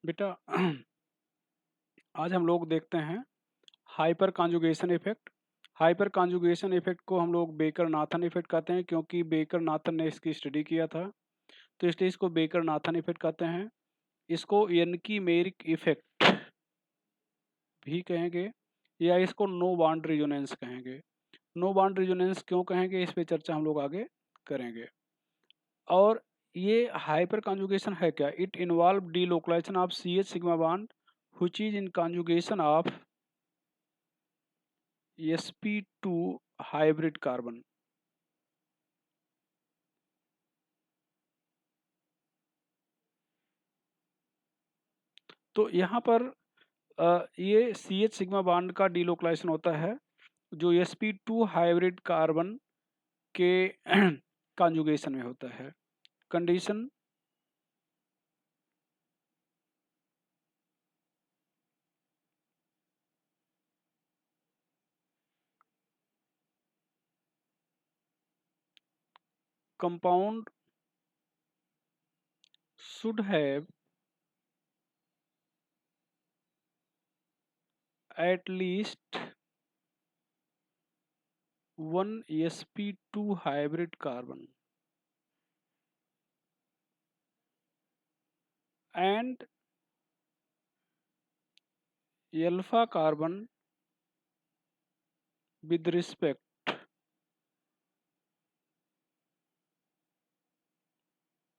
बेटा आज हम लोग देखते हैं hyper conjugation effect. Hyper conjugation effect को हम लोग बेकर नाथन इफेक्ट कहते हैं, क्योंकि बेकर नाथन ने इसकी स्टडी किया था, तो इसलिए इसको बेकर नाथन इफेक्ट कहते हैं। इसको यनकी मेरिक इफेक्ट भी कहेंगे, या इसको नो बाउंड रेजोनेंस कहेंगे। नो बाउंड रेजोनेंस क्यों कहेंगे, इस पे चर्चा हम लोग आगे करेंगे। और ये हाइपर कॉन्जुगेशन है क्या? It involve delocalisation of CH sigma bond which is in conjugation of sp2 hybrid carbon. तो यहाँ पर ये CH सिग्मा बॉन्ड का डीलोकलाइजेशन होता है जो sp2 हाइब्रिड कार्बन के कॉन्जुगेशन में होता है। Condition compound should have at least one sp2 hybrid carbon and alpha carbon with respect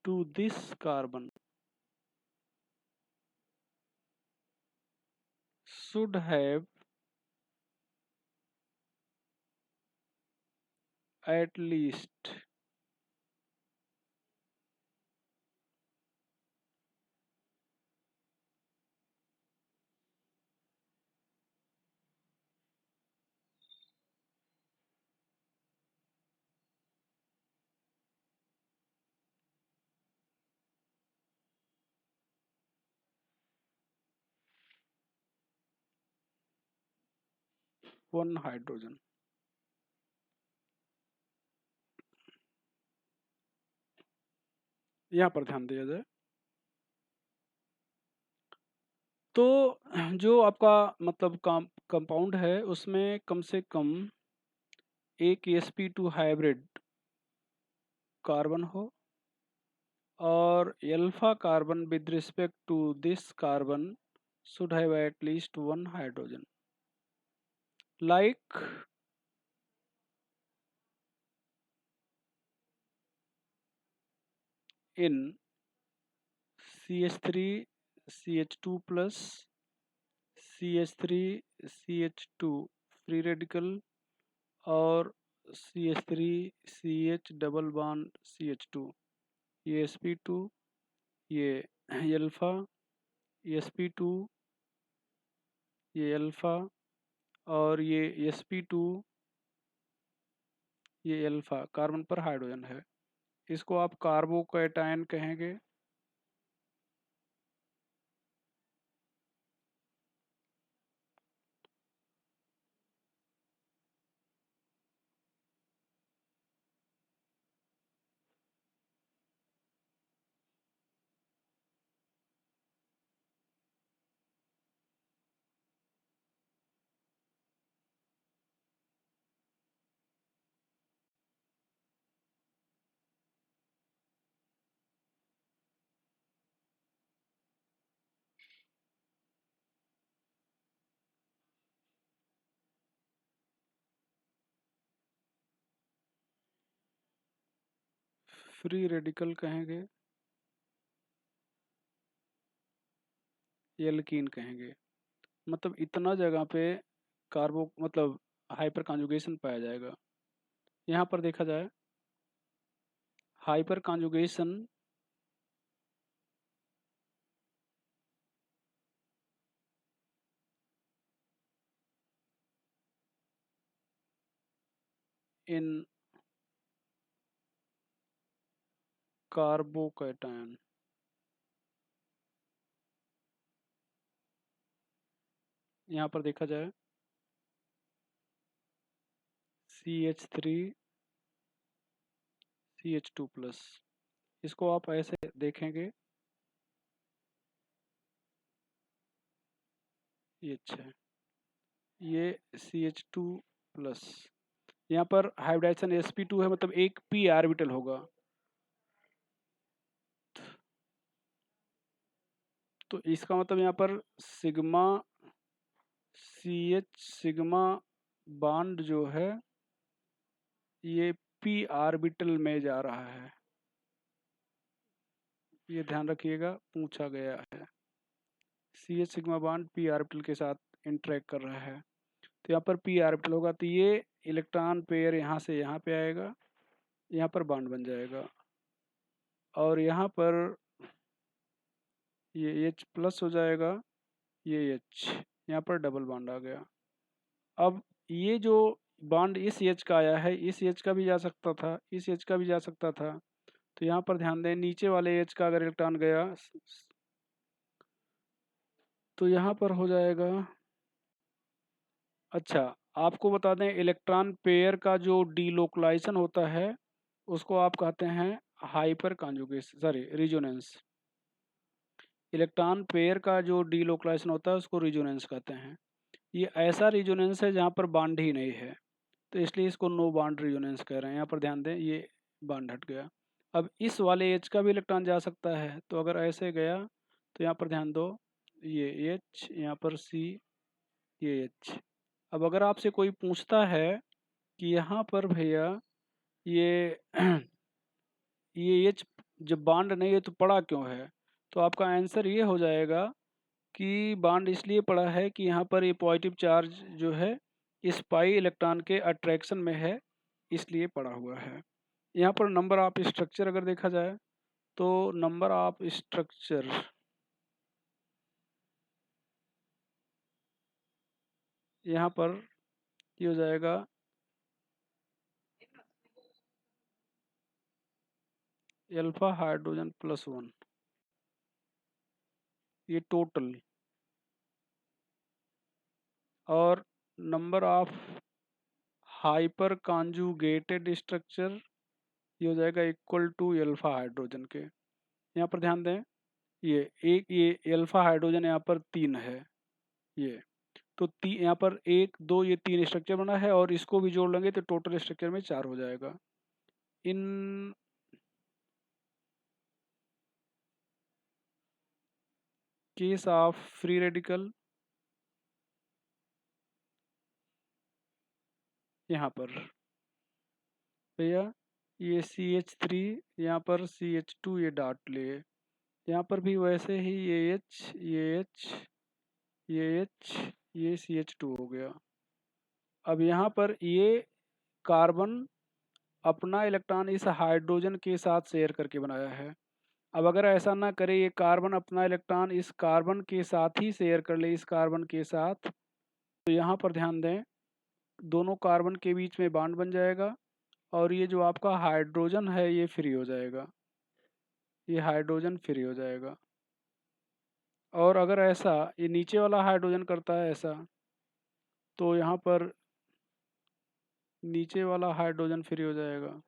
to this carbon should have at least one hydrogen। यहाँ पर ध्यान दिया जाए तो जो आपका मतलब कंपाउंड है उसमें कम से कम एक sp2 हाइब्रिड कार्बन हो और alpha carbon with respect to this carbon should have at least one hydrogen, like in CH3 CH2 plus CH3 CH2 free radical और CH3 CH double bond CH2, ये sp2, ये alpha, ये sp2, ये alpha और ये sp2, ये alpha carbon पर hydrogen है। इसको आप कार्बोकैटायन कहेंगे। फ्री रेडिकल कहेंगे, एल्कीन कहेंगे। मतलब इतना जगह पे कार्बो मतलब हाइपर कॉन्जुगेशन पाया जाएगा। यहाँ पर देखा जाए हाइपर कॉन्जुगेशन इन कार्बोकैटायन। यहाँ पर देखा जाए CH3 CH2 प्लस, इसको आप ऐसे देखेंगे ये अच्छा है, ये CH2 प्लस, यहाँ पर हाइब्रिडाइजेशन sp2 है, मतलब एक p ऑर्बिटल होगा। तो इसका मतलब यहाँ पर सिग्मा CH सिग्मा बॉन्ड जो है ये p ऑर्बिटल में जा रहा है, ये ध्यान रखिएगा, पूछा गया है। CH sigma bond p orbital के साथ इंटरेक्ट कर रहा है, तो यहाँ पर p ऑर्बिटल होगा, तो ये इलेक्ट्रॉन पेयर यहाँ से यहाँ पे आएगा, यहाँ पर बॉन्ड बन जाएगा, और यहाँ पर ये H प्लस हो जाएगा, ये H, यहाँ पर डबल बॉन्ड आ गया। अब ये जो बॉन्ड इस H का आया है, इस H का भी जा सकता था, इस H का भी जा सकता था, तो यहाँ पर ध्यान दें, नीचे वाले H का अगर इलेक्ट्रॉन गया तो यहाँ पर हो जाएगा। अच्छा, आपको बता दें, इलेक्ट्रॉन पेयर का जो डीलोकलाइजेशन होता है उसको आप कहते हैं hyper conjugation, sorry resonance. Electron pair का जो डीलोकलाइजेशन होता है उसको रिजोनेंस कहते हैं। ये ऐसा रिजोनेंस है जहाँ पर बॉन्ड ही नहीं है, तो इसलिए इसको नो बॉन्ड रिजोनेंस कह रहे हैं। यहाँ पर ध्यान दें, ये बॉन्ड हट गया। अब इस वाले एच का भी इलेक्ट्रॉन जा सकता है, तो अगर ऐसे गया तो यहाँ पर ध्यान दो, ये एच, यहाँ पर सी, ये एच। अब अगर आपसे कोई पूछता है कि यहाँ पर भैया ये ये एच जब बॉन्ड नहीं है तो पड़ा क्यों है, तो आपका आंसर ये हो जाएगा कि बॉन्ड इसलिए पड़ा है कि यहाँ पर ये पॉजिटिव चार्ज जो है इस पाई इलेक्ट्रॉन के अट्रैक्शन में है, इसलिए पड़ा हुआ है। यहाँ पर नंबर ऑफ स्ट्रक्चर अगर देखा जाए तो नंबर ऑफ स्ट्रक्चर यहाँ पर ये हो जाएगा अल्फा हाइड्रोजन प्लस 1, ये टोटल, और number of hyper conjugated structure ये हो जाएगा इक्वल टू अल्फा हाइड्रोजन के। यहाँ पर ध्यान दें, ये अल्फा हाइड्रोजन यहाँ पर 3 है, ये तो यहाँ पर 1 2 ये 3 स्ट्रक्चर बना है, और इसको भी जोड़ लेंगे तो टोटल स्ट्रक्चर में 4 हो जाएगा। In case of free radical यहाँ पर भैया ये CH3, यहाँ पर CH2 ये डॉट ले, यहाँ पर भी वैसे ही ये H, ये H, ये H, ये CH2 हो गया। अब यहाँ पर ये कार्बन अपना इलेक्ट्रॉन इस हाइड्रोजन के साथ शेयर करके बनाया है। अब अगर ऐसा ना करे, ये कार्बन अपना इलेक्ट्रॉन इस कार्बन के साथ ही शेयर कर ले, इस कार्बन के साथ, तो यहाँ पर ध्यान दें, दोनों कार्बन के बीच में बॉन्ड बन जाएगा, और ये जो आपका हाइड्रोजन है ये फ्री हो जाएगा, ये हाइड्रोजन फ्री हो जाएगा। और अगर ऐसा ये नीचे वाला हाइड्रोजन करता है ऐसा, तो यहाँ पर नीचे वाला हाइड्रोजन फ्री हो जाएगा,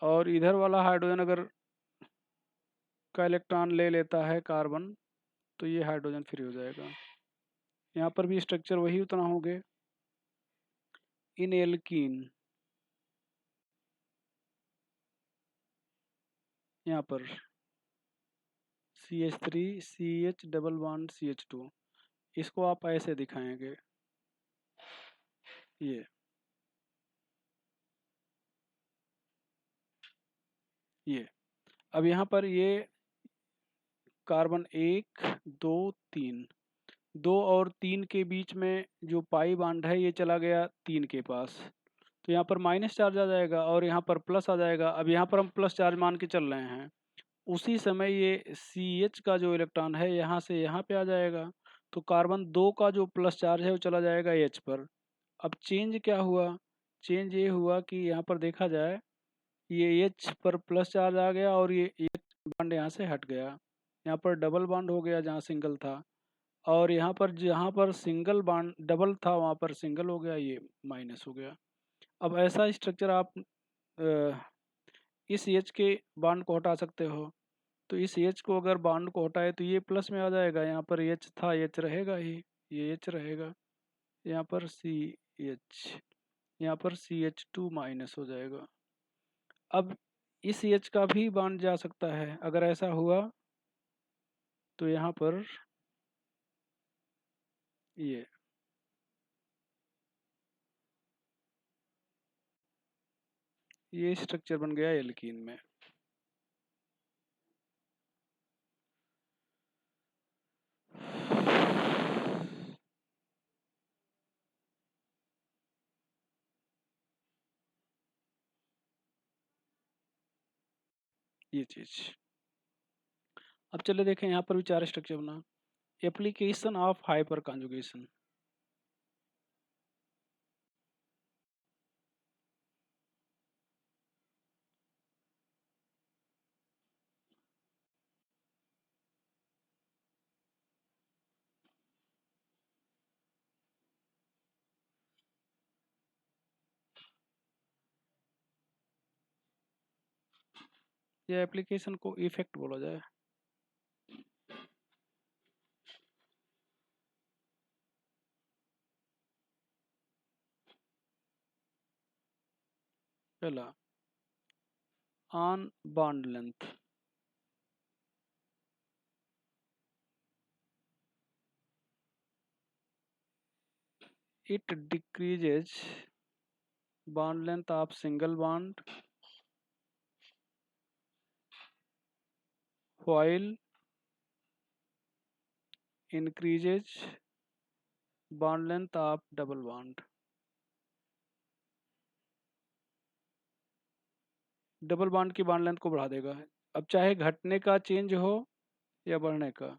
और इधर वाला हाइड्रोजन अगर का इलेक्ट्रॉन ले लेता है कार्बन, तो ये हाइड्रोजन फ्री हो जाएगा। यहाँ पर भी स्ट्रक्चर वही उतना होंगे। इन एल्कीन यहाँ पर CH3 CH double bond CH2, इसको आप ऐसे दिखाएंगे, ये अब यहाँ पर ये कार्बन 1 2 3, 2 और 3 के बीच में जो पाई बॉन्ड है ये चला गया 3 के पास, तो यहाँ पर माइनस चार्ज आ जाएगा और यहाँ पर प्लस आ जाएगा। अब यहाँ पर हम प्लस चार्ज मान के चल रहे हैं, उसी समय ये CH का जो इलेक्ट्रॉन है यहाँ से यहाँ पे आ जाएगा, तो कार्बन 2 का जो प्लस चार्ज है वो चला जाएगा H पर। अब चेंज क्या हुआ, चेंज ये हुआ कि यहाँ पर देखा जाए ये H पर प्लस चार्ज आ गया, और ये H बॉन्ड यहाँ से हट गया, यहाँ पर डबल बॉन्ड हो गया जहाँ सिंगल था, और यहाँ पर जहाँ पर सिंगल बॉन्ड डबल था वहाँ पर सिंगल हो गया, ये माइनस हो गया। अब ऐसा स्ट्रक्चर आप इस एच के बॉन्ड को हटा सकते हो। तो इस एच को अगर बॉन्ड को हटाए तो ये प्लस में आ जाएगा, यहाँ पर एच था, एच रहेगा ही, ये एच रहेगा, यहाँ पर सी एच, यहाँ पर सी एच टू माइनस हो जाएगा। अब इस एच का भी बॉन्ड जा सकता है, अगर ऐसा हुआ तो यहाँ पर ये स्ट्रक्चर बन गया एल्कीन में। ये चीज। अब चले देखें यहाँ पर भी 4 स्ट्रक्चर बना। Application of hyper conjugation. ये एप्लीकेशन को इफेक्ट बोला जाए। पहला on bond length, it decreases bond length of single bond while increases bond length of double bond। Double bond की बॉन्ड लेंथ को बढ़ा देगा। अब चाहे घटने का चेंज हो या बढ़ने का,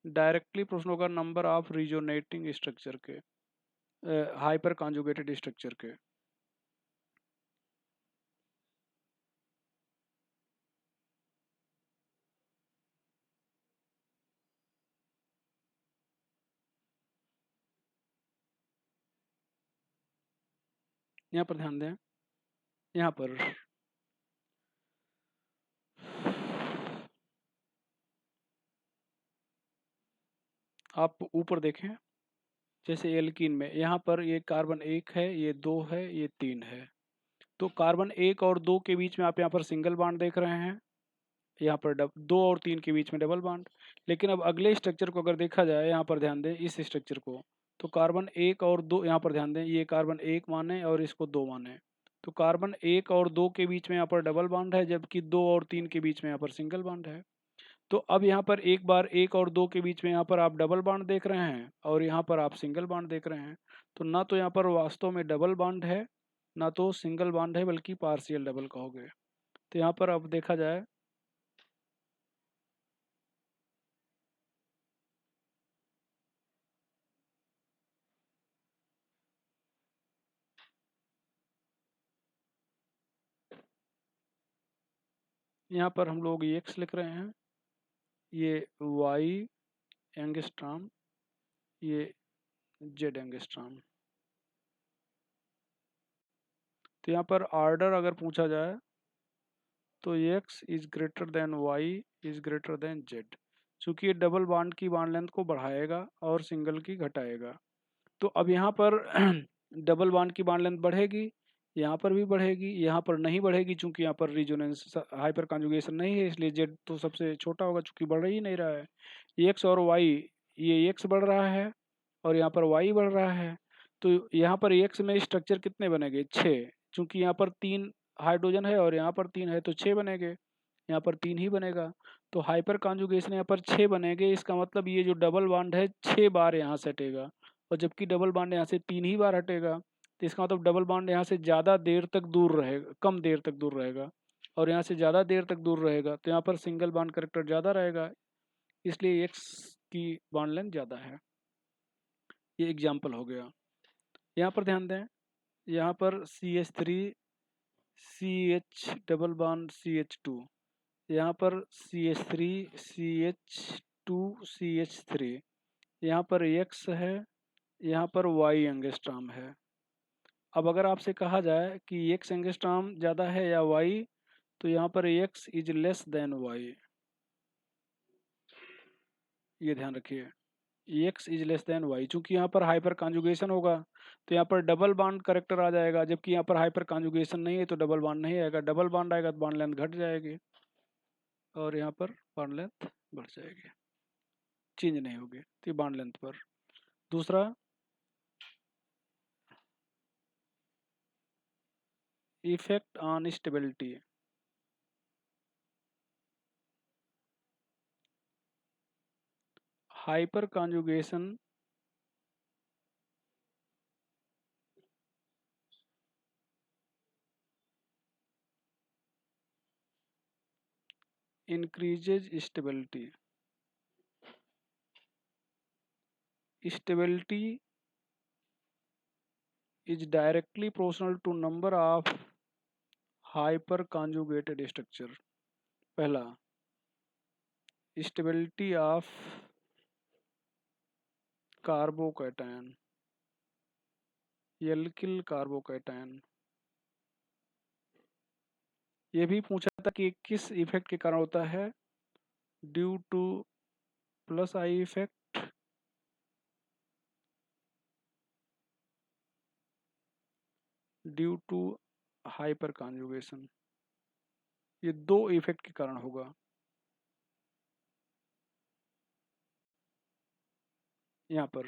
डायरेक्टली प्रश्न होगा नंबर ऑफ रिजोनेटिंग स्ट्रक्चर के, हाइपर कॉन्जुगेटेड स्ट्रक्चर के। यहाँ पर ध्यान दें, यहाँ पर आप ऊपर देखें, जैसे एल्कीन में यहाँ पर ये कार्बन 1 है, ये 2 है, ये 3 है। तो कार्बन 1 और 2 के बीच में आप यहाँ पर सिंगल बॉन्ड देख रहे हैं, यहाँ पर 2 और 3 के बीच में डबल बॉन्ड। लेकिन अब अगले स्ट्रक्चर को अगर देखा जाए, यहाँ पर ध्यान दें इस स्ट्रक्चर को, तो कार्बन 1 और 2, यहाँ पर ध्यान दें ये कार्बन 1 माने और इसको 2 माने, तो कार्बन 1 और 2 के बीच में यहाँ पर डबल बॉन्ड है, जबकि 2 और 3 के बीच में यहाँ पर सिंगल बॉन्ड है। तो अब यहाँ पर एक बार 1 और 2 के बीच में यहाँ पर आप डबल बॉन्ड देख रहे हैं और यहाँ पर आप सिंगल बॉन्ड देख रहे हैं। तो ना तो यहाँ पर वास्तव में डबल बॉन्ड है, ना तो सिंगल बॉन्ड है, बल्कि पार्शियल डबल कहोगे। तो यहाँ पर अब देखा जाए, यहाँ पर हम लोग ये x लिख रहे हैं, ये y एंगस्ट्रॉम, ये z एंगस्ट्रॉम। तो यहाँ पर ऑर्डर अगर पूछा जाए तो x is greater than y is greater than z, चूँकि ये डबल बॉन्ड की बॉन्ड लेंथ को बढ़ाएगा और सिंगल की घटाएगा। तो अब यहाँ पर डबल बॉन्ड की बॉन्ड लेंथ बढ़ेगी, यहाँ पर भी बढ़ेगी, यहाँ पर नहीं बढ़ेगी चूंकि यहाँ पर रिजोनेंस हाइपर कॉन्जुगेशन नहीं है, इसलिए जेड तो सबसे छोटा होगा चूंकि बढ़ ही नहीं रहा है। एक्स और वाई, ये एक्स बढ़ रहा है और यहाँ पर वाई बढ़ रहा है। तो यहाँ पर एक्स में स्ट्रक्चर कितने बनेंगे? 6, चूंकि यहाँ पर 3 हाइड्रोजन है और यहाँ पर 3 है तो 6 बनेंगे, यहाँ पर 3 ही बनेगा। तो हाइपर कॉन्जुगेशन यहाँ पर 6 बनेंगे, इसका मतलब ये जो डबल बॉन्ड है 6 बार यहाँ से हटेगा, और जबकि डबल बॉन्ड यहाँ से 3 ही बार हटेगा। तो इसका मतलब डबल बॉन्ड यहाँ से ज़्यादा देर तक दूर रहेगा, कम देर तक दूर रहेगा, और यहाँ से ज़्यादा देर तक दूर रहेगा, तो यहाँ पर सिंगल बॉन्ड करेक्टर ज़्यादा रहेगा, इसलिए एक्स की बॉन्ड लेंथ ज़्यादा है। ये एग्जाम्पल हो गया। यहाँ पर ध्यान दें, यहाँ पर CH3 CH double bond CH2, यहाँ पर CH3 CH2 CH3, यहाँ पर X है, यहाँ पर Y एंगस्ट्रॉम है। अब अगर आपसे कहा जाए कि X एंगस्ट्रॉम ज़्यादा है या Y, तो यहाँ पर x is less than y, ये ध्यान रखिए, x is less than y। चूंकि यहाँ पर हाइपर कॉन्जुगेशन होगा तो यहाँ पर डबल बॉन्ड करेक्टर आ जाएगा, जबकि यहाँ पर हाइपर कॉन्जुगेशन नहीं है तो डबल बॉन्ड नहीं आएगा। डबल बॉन्ड आएगा तो बॉन्ड लेंथ घट जाएगी और यहाँ पर बॉन्ड लेंथ बढ़ जाएगी, चेंज नहीं होगी तो बॉन्ड लेंथ पर। दूसरा effect on stability, hyper conjugation increases stability, stability is directly proportional to number of hyper conjugated structure। पहला, stability of carbocation, alkyl carbocation. ये भी पूछा था कि किस इफेक्ट के कारण होता है, due to plus I effect, due to hyperconjugation. ये दो इफेक्ट के कारण होगा। यहाँ पर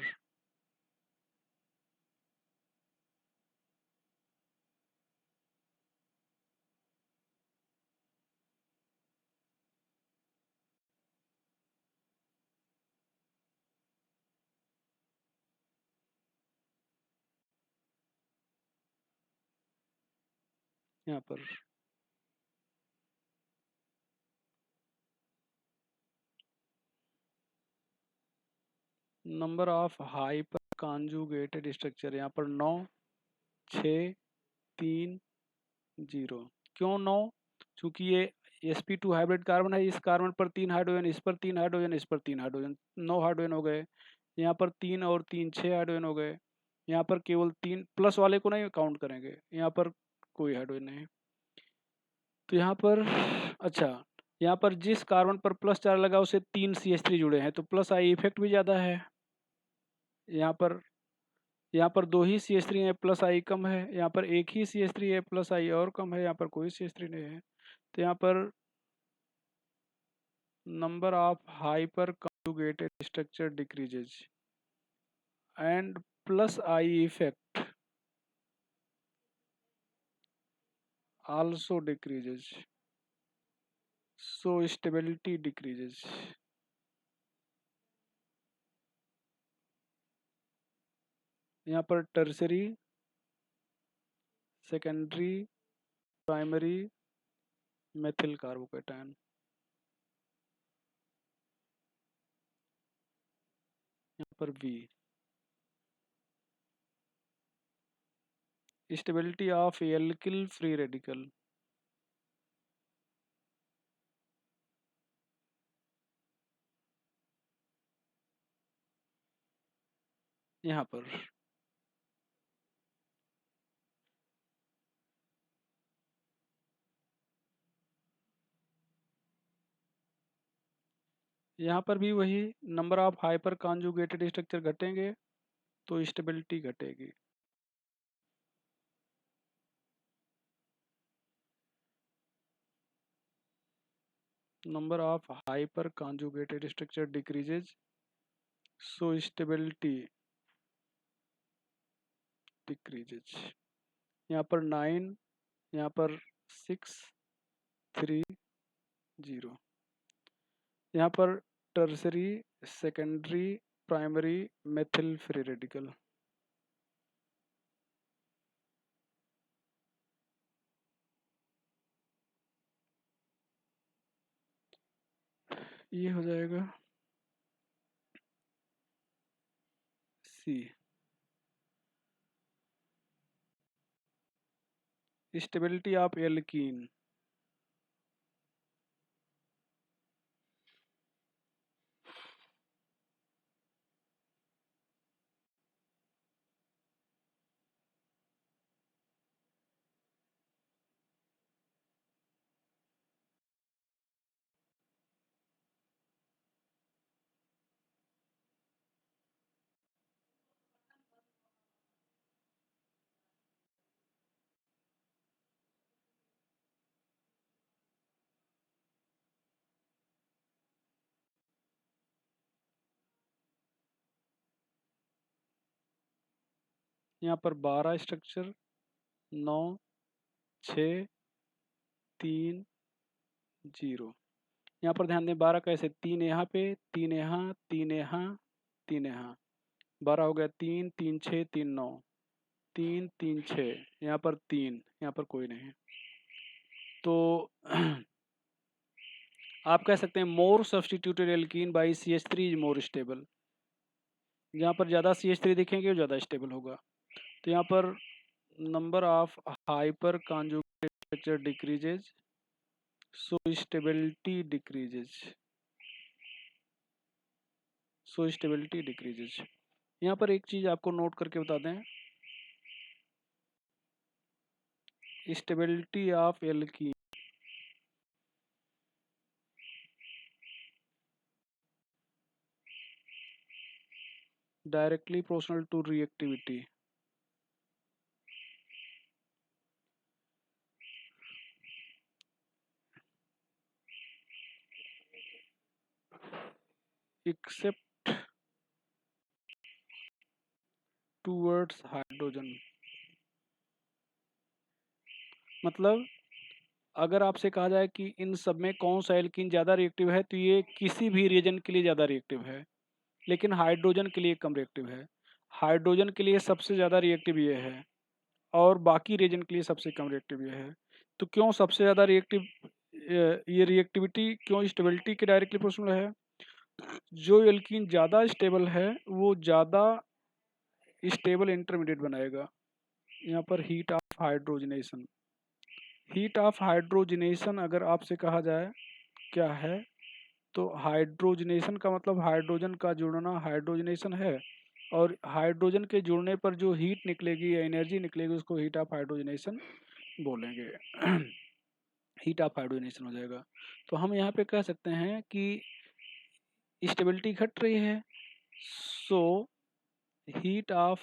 यहाँ पर number of hyper conjugated structure, यहाँ पर 9, 6, 3, 0। क्यों 9? क्योंकि ये sp2 हाइब्रिड कार्बन है, इस कार्बन पर 3 हाइड्रोजन, इस पर 3 हाइड्रोजन, इस पर 3 हाइड्रोजन, 9 हाइड्रोजन हो गए। यहाँ पर 3 और 3 6 हाइड्रोजन हो गए। यहाँ पर केवल 3 प्लस वाले को नहीं काउंट करेंगे, यहाँ पर कोई हाइड्रोजन नहीं। तो यहाँ पर अच्छा, यहाँ पर जिस कार्बन पर प्लस चार्ज लगा उसे 3 CH3 जुड़े हैं, तो प्लस आई इफेक्ट भी ज़्यादा है। यहाँ पर 2 ही CH3 है, प्लस आई कम है। यहाँ पर 1 ही CH3 है, प्लस आई और कम है। यहाँ पर कोई CH3 नहीं है, तो यहाँ पर number of hyper conjugated structure decreases and plus I effect also decreases, so stability decreases। यहाँ पर tertiary, secondary, primary methyl carbocation. यहाँ पर V, stability of alkyl free radical. यहाँ पर भी वही, number of hyper conjugated structure घटेंगे तो स्टेबिलिटी घटेगी। Number of hyper conjugated structure decreases, so stability decreases. यहाँ पर 9, यहाँ पर 6, 3, 0। यहाँ पर tertiary, secondary, primary methyl free radical. ये हो जाएगा C। स्टेबिलिटी ऑफ एल्कीन, यहाँ पर 12 स्ट्रक्चर, 9, 6, 3, 0। यहाँ पर ध्यान दें 12 कैसे, 3 यहाँ पे, 3 यहाँ, 3 यहाँ, 3 यहाँ, 12 हो गया 3, 3, 6, 3, 9, 3, 3, 6, यहाँ पर 3, यहाँ पर कोई नहीं। तो आप कह सकते हैं more substituted alkene by CH3 is more stable. जहाँ पर ज़्यादा CH3 दिखेंगे वो ज़्यादा स्टेबल होगा। तो यहाँ पर number of hyperconjugate structure decreases, so stability decreases, so stability decreases. यहाँ पर एक चीज़ आपको नोट करके बता दें, stability of alkene directly proportional to reactivity. Except towards hydrogen. मतलब अगर आपसे कहा जाए कि इन सब में कौन सा एल्कीन ज़्यादा रिएक्टिव है, तो ये किसी भी रिएजन के लिए ज़्यादा रिएक्टिव है, लेकिन हाइड्रोजन के लिए कम रिएक्टिव है। हाइड्रोजन के लिए सबसे ज़्यादा रिएक्टिव ये है और बाकी रिएजन के लिए सबसे कम रिएक्टिव ये है। तो क्यों सबसे ज़्यादा रिएक्टिव, ये रिएक्टिविटी क्यों स्टेबिलिटी के डायरेक्टली प्रोपोर्शनल है? जो एल्कीन ज़्यादा स्टेबल है वो ज़्यादा स्टेबल इंटरमीडिएट बनाएगा। यहाँ पर heat of hydrogenation, heat of hydrogenation अगर आपसे कहा जाए क्या है, तो हाइड्रोजनेशन का मतलब हाइड्रोजन का जुड़ना हाइड्रोजनेशन है, और हाइड्रोजन के जुड़ने पर जो हीट निकलेगी या एनर्जी निकलेगी उसको हीट ऑफ हाइड्रोजनेशन बोलेंगे। हीट ऑफ हाइड्रोजनेशन हो जाएगा। तो हम यहाँ पे कह सकते हैं कि स्टेबिलिटी घट रही है, सो हीट ऑफ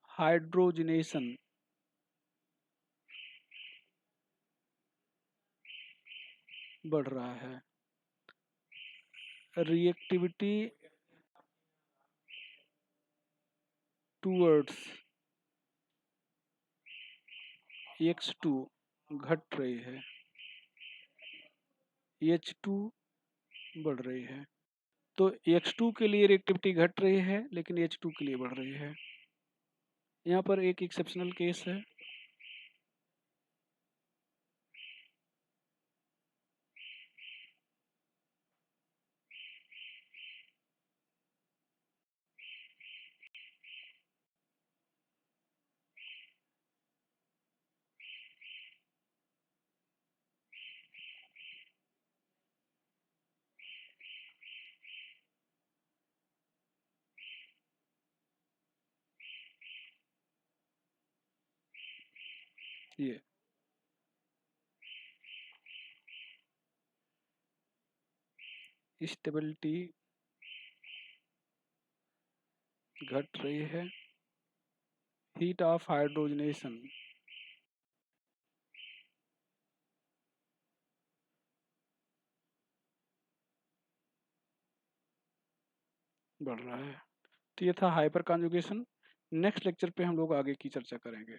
हाइड्रोजनेशन बढ़ रहा है। रिएक्टिविटी टूवर्ड्स X2 घट रही है, H2 बढ़ रही है। तो X2 के लिए रिएक्टिविटी घट रही है लेकिन H2 के लिए बढ़ रही है। यहाँ पर एक एक्सेप्शनल केस है, ये स्टेबिलिटी घट रही है, हीट ऑफ हाइड्रोजनेशन बढ़ रहा है। तो ये था हाइपर कॉन्जुगेशन। नेक्स्ट लेक्चर पे हम लोग आगे की चर्चा करेंगे।